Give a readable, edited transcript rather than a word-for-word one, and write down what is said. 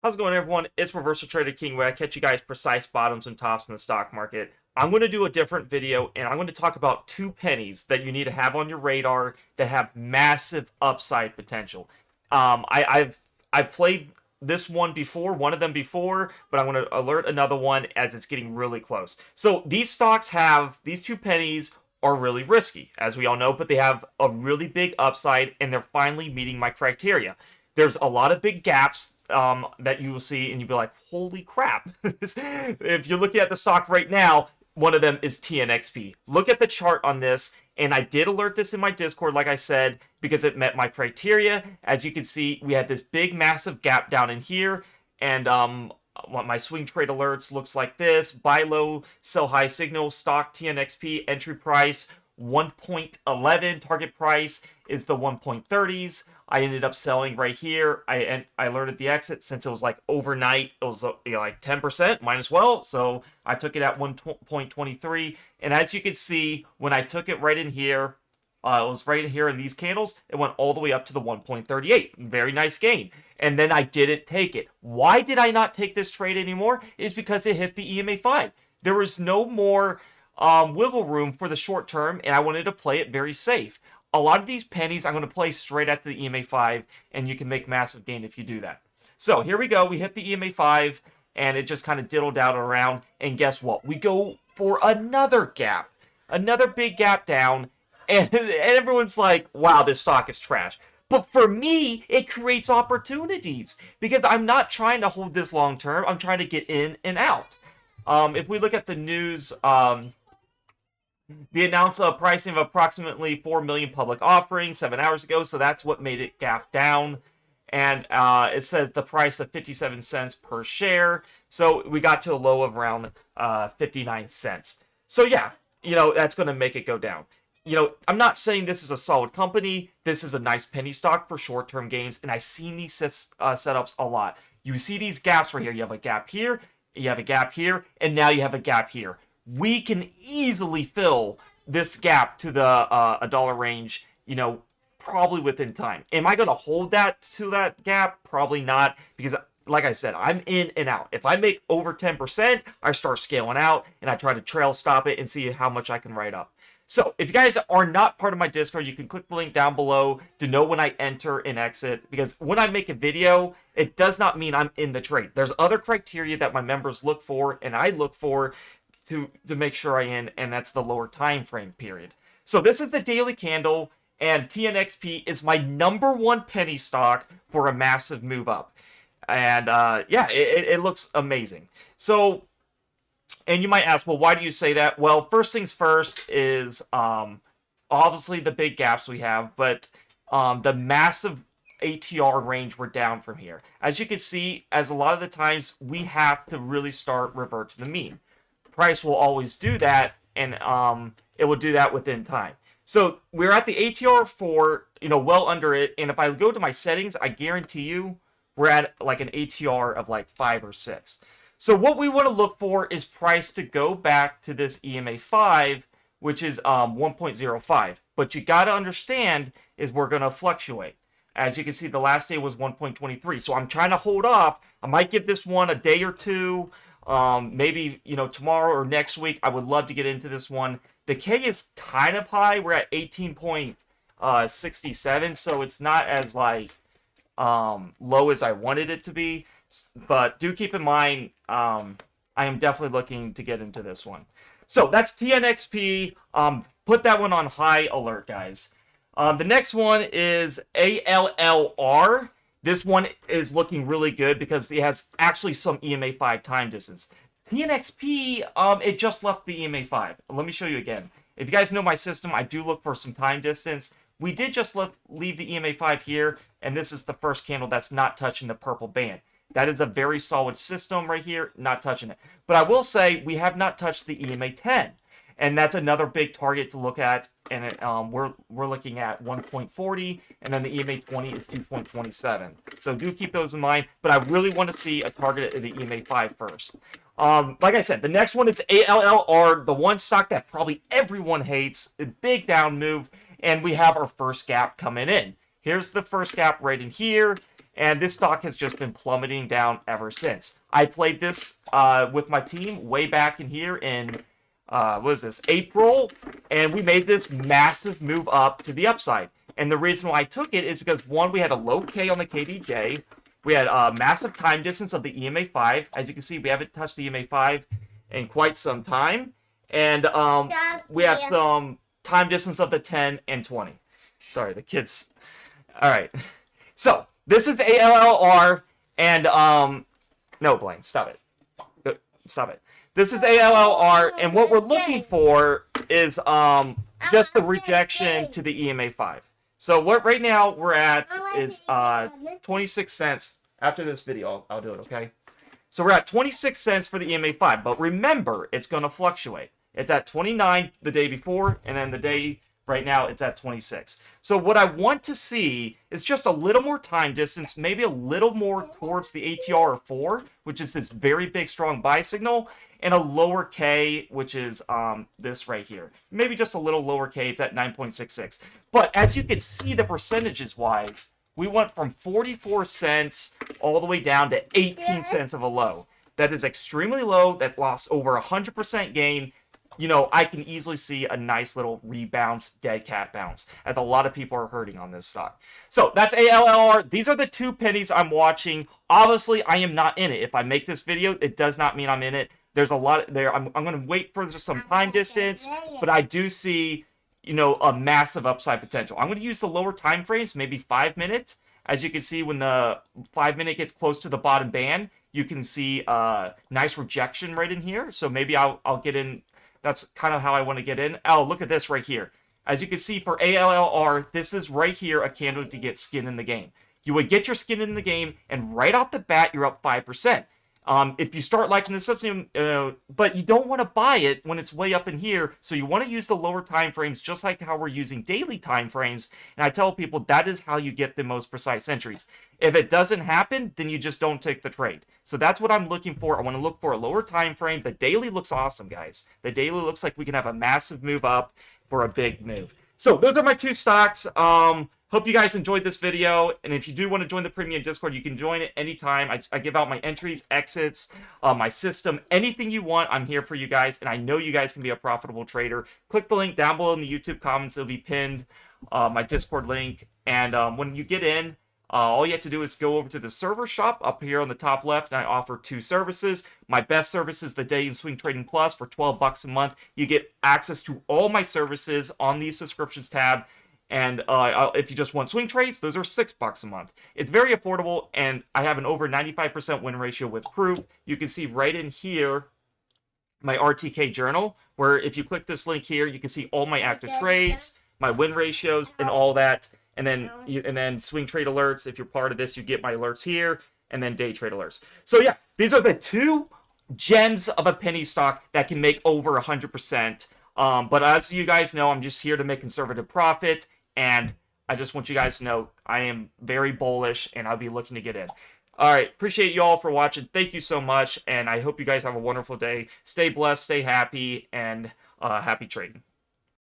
How's it going, everyone? It's Reversal Trader King, where I catch you guys precise bottoms and tops in the stock market. I'm going to do a different video, and I'm going to talk about two pennies that you need to have on your radar that have massive upside potential. I've played this one of them before, but I'm going to alert another one as it's getting really close. So these two pennies are really risky, as we all know, but they have a really big upside, and they're finally meeting my criteria. There's a lot of big gaps that you will see, and you'll be like, holy crap. If you're looking at the stock right now, one of them is TNXP. Look at the chart on this, and I did alert this in my Discord, like I said, because it met my criteria. As you can see, we had this big, massive gap down in here, and what my swing trade alerts looks like this: buy low, sell high signal, stock TNXP, entry price 1.11, target price is the 1.30s. I ended up selling right here. I alerted the exit since it was like overnight. It was like 10%, might as well. So I took it at 1.23. And as you can see, when I took it right in here, it was right here in these candles. It went all the way up to the 1.38. Very nice gain. And then I didn't take it. Why did I not take this trade anymore? Is because it hit the EMA 5. There was no more wiggle room for the short term, and I wanted to play it very safe. A lot of these pennies I'm going to play straight at the EMA 5, and you can make massive gain if you do that. So here we go. We hit the EMA 5, and it just kind of diddled out around. And guess what? We go for another gap, another big gap down, and everyone's like, wow, this stock is trash. But for me, it creates opportunities because I'm not trying to hold this long term. I'm trying to get in and out. If we look at the news, they announced a pricing of approximately 4 million public offerings 7 hours ago, so that's what made it gap down. And it says the price of 57 cents per share, so we got to a low of around 59 cents. So yeah, that's going to make it go down. I'm not saying this is a solid company. This is a nice penny stock for short-term gains, and I've seen these setups a lot. You see these gaps right here. You have a gap here, you have a gap here, and now you have a gap here. We can easily fill this gap to the a dollar range, probably within time. Am I going to hold that to that gap? Probably not, because like I said, I'm in and out. If I make over 10%, I start scaling out, and I try to trail stop it and see how much I can write up. So if you guys are not part of my Discord, you can click the link down below to know when I enter and exit, because when I make a video, it does not mean I'm in the trade. There's other criteria that my members look for, and I look for to make sure I'm in, and that's the lower time frame period. So this is the daily candle, and TNXP is my #1 penny stock for a massive move up. And yeah, it looks amazing. So, and you might ask, well, why do you say that? Well, first things first is obviously the big gaps we have, but the massive ATR range we're down from here. As you can see, as a lot of the times, we have to really start revert to the mean. Price will always do that, and it will do that within time. So we're at the ATR 4, well under it, and if I go to my settings, I guarantee you we're at like an ATR of like 5 or 6. So what we want to look for is price to go back to this EMA 5, which is 1.05. But you got to understand is we're going to fluctuate. As you can see, the last day was 1.23. So I'm trying to hold off. I might give this one a day or two. Maybe, tomorrow or next week. I would love to get into this one. The K is kind of high. We're at 18.67, so it's not as low as I wanted it to be. But do keep in mind, I am definitely looking to get into this one. So that's TNXP. Put that one on high alert, guys. The next one is ALLR. This one is looking really good because it has actually some EMA 5 time distance. TNXP, it just left the EMA 5. Let me show you again. If you guys know my system, I do look for some time distance. We did just leave the EMA 5 here, and this is the first candle that's not touching the purple band. That is a very solid system right here, not touching it. But I will say we have not touched the EMA 10. And that's another big target to look at, and we're looking at 1.40, and then the EMA 20 is 2.27. So do keep those in mind, but I really want to see a target at the EMA 5 first. Like I said, the next one is ALLR, the one stock that probably everyone hates, a big down move, and we have our first gap coming in. Here's the first gap right in here, and this stock has just been plummeting down ever since. I played this with my team way back in here in what was this, April, and we made this massive move up to the upside. And the reason why I took it is because, one, we had a low K on the KDJ. We had a massive time distance of the EMA 5. As you can see, we haven't touched the EMA 5 in quite some time. And we have some time distance of the 10 and 20. Sorry, the kids. All right. So, this is ALLR, and no, Blaine, stop it. Stop it. This is ALLR, and what we're looking for is just the rejection to the EMA 5. So what right now we're at is 26 cents. After this video, I'll do it, okay? So we're at 26 cents for the EMA 5, but remember, it's going to fluctuate. It's at 29 the day before, and then the day right now it's at 26. So what I want to see is just a little more time distance, maybe a little more towards the ATR of 4, which is this very big, strong buy signal, and a lower K, which is this right here. Maybe just a little lower K. It's at 9.66. But as you can see, the percentages-wise, we went from 44 cents all the way down to 18 cents of a low. That is extremely low. That lost over 100% gain. You know, I can easily see a nice little rebounce, dead cat bounce, as a lot of people are hurting on this stock. So that's ALLR. These are the two pennies I'm watching. Obviously, I am not in it. If I make this video, it does not mean I'm in it. There's a lot there. I'm going to wait for some time distance, but I do see, you know, a massive upside potential. I'm going to use the lower time frames, maybe 5 minutes. As you can see, when the 5 minute gets close to the bottom band, you can see a nice rejection right in here. So maybe I'll get in. That's kind of how I want to get in. Oh, look at this right here. As you can see, for ALLR, this is right here a candle to get skin in the game. You would get your skin in the game, and right off the bat, you're up 5%. If you start liking this, but you don't want to buy it when it's way up in here, so you want to use the lower time frames, just like how we're using daily time frames. And I tell people that is how you get the most precise entries. If it doesn't happen, then you just don't take the trade. So that's what I'm looking for. I want to look for a lower time frame. The daily looks awesome, guys. The daily looks like we can have a massive move up for a big move. So those are my two stocks. Hope you guys enjoyed this video, and if you do want to join the premium Discord, you can join it anytime. I give out my entries, exits, my system, anything you want. I'm here for you guys, and I know you guys can be a profitable trader. Click the link down below in the YouTube comments. It'll be pinned, my Discord link, and when you get in, all you have to do is go over to the server shop up here on the top left, and I offer 2 services. My best service is the Day and Swing Trading Plus for $12 a month. You get access to all my services on the subscriptions tab. And if you just want swing trades, those are $6 a month. It's very affordable, and I have an over 95% win ratio with proof. You can see right in here my RTK journal, where if you click this link here, you can see all my active trades, my win ratios, and all that. And then swing trade alerts. If you're part of this, you get my alerts here, and then day trade alerts. So yeah, these are the 2 gems of a penny stock that can make over 100%. But as you guys know, I'm just here to make conservative profit. And I just want you guys to know I am very bullish, and I'll be looking to get in. All right. Appreciate you all for watching. Thank you so much. And I hope you guys have a wonderful day. Stay blessed, stay happy, and happy trading.